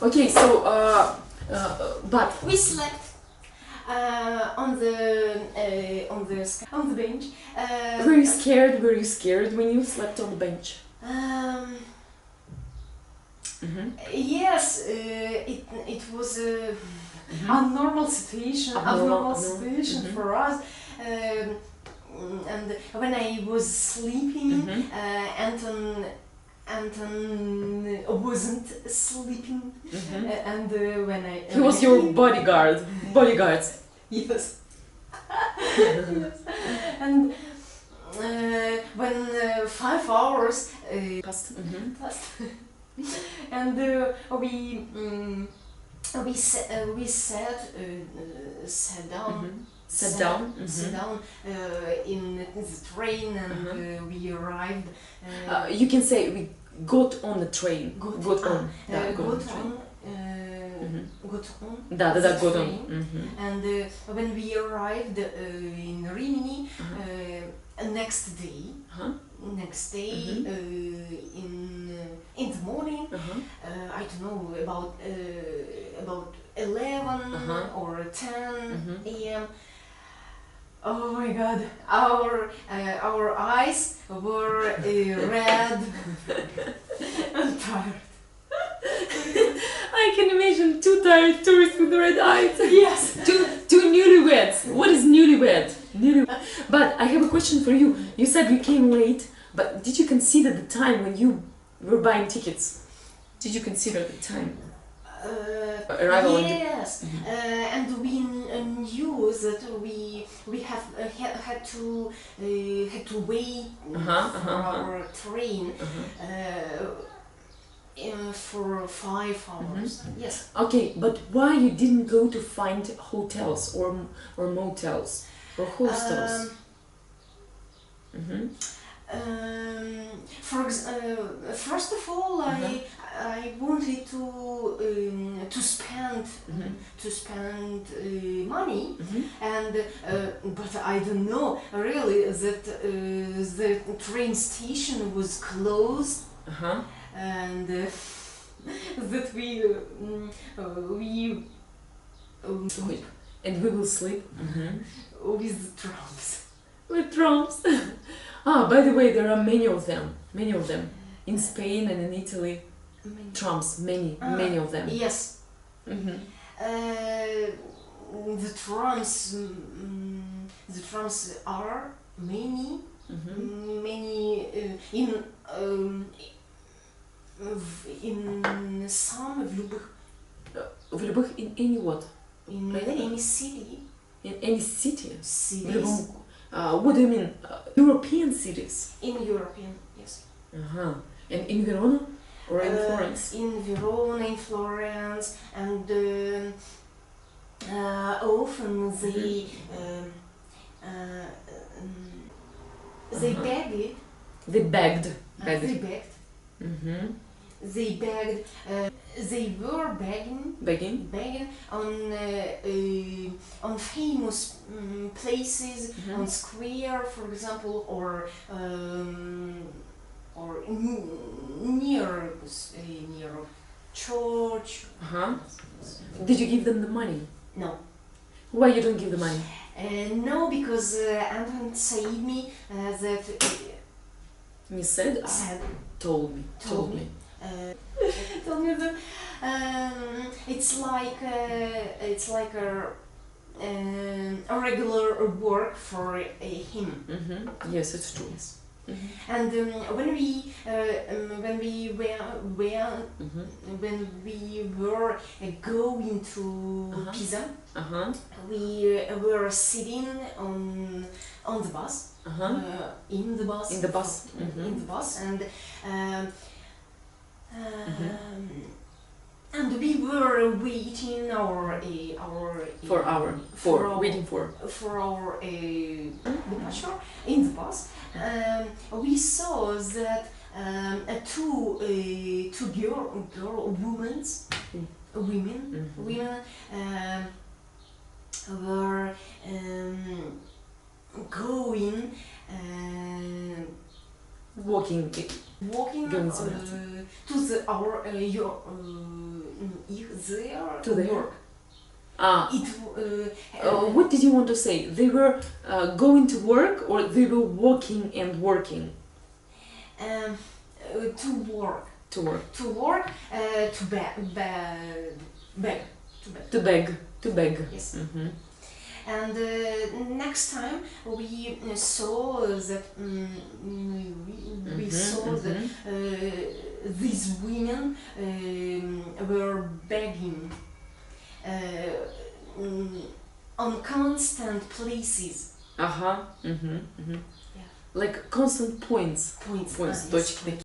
Okay, so but We slept on the bench. were you scared? Were you scared when you slept on the bench? Yes, it was a abnormal situation. Abnormal situation for us. And when I was sleeping, Anton wasn't sleeping, and when He was your bodyguard. Bodyguards. Yes. Yes. And when 5 hours Passed. passed, and we sat down. Sat down. Sat down in the train, and we arrived. You can say we got on the train. Got on. Got on. Да, the got train. on. And when we arrived in Rimini, next day, in the morning, I don't know, about 11 or 10 a.m. Oh my God, our eyes were red and tired. I can imagine two tired tourists with red eyes. Yes. Two newlyweds. What is newlywed? But I have a question for you. You said you came late, but did you consider the time when you were buying tickets? Did you consider the time? Arrival. Yes, and we knew that we had to wait for our train for 5 hours. Yes. Okay, but why you didn't go to find hotels or motels or hostels? First of all, I wanted to spend money, and but I don't know really that the train station was closed, and that we sleep, and we will sleep with trams. With trams. By the way, there are many of them in Spain and in Italy. Trams, many of them. Yes. The trams are many in some в любых in any what? In any city. In any city? Cities. What do you mean? European cities? In European, yes. And in Verona or in Florence? In Verona, in Florence, and often they begged. They begged. They begged. They begged. They were begging on famous places, on square, for example, or near church. Did you give them the money? No. Why you don't give the money? No, because Anton said me that. You said? Told me. Told me that it's like a regular work for him. Yes, it's true. And when we were going to Pisa, we were sitting on the bus, in the bus, and we were waiting waiting for our departure in the bus. We saw that two women were going walking going to our их there To their work. Ah, It what did you want to say? They were going to work or they were walking and working? to work. To work. To work. To beg. Beg. To beg. To beg. To beg. Yes. Mm-hmm. And next time we saw that we saw that these women were begging on constant places. Ага. Mm-hmm. Mm-hmm. Yeah. Like constant points. Points. Points. Yes, Точки points.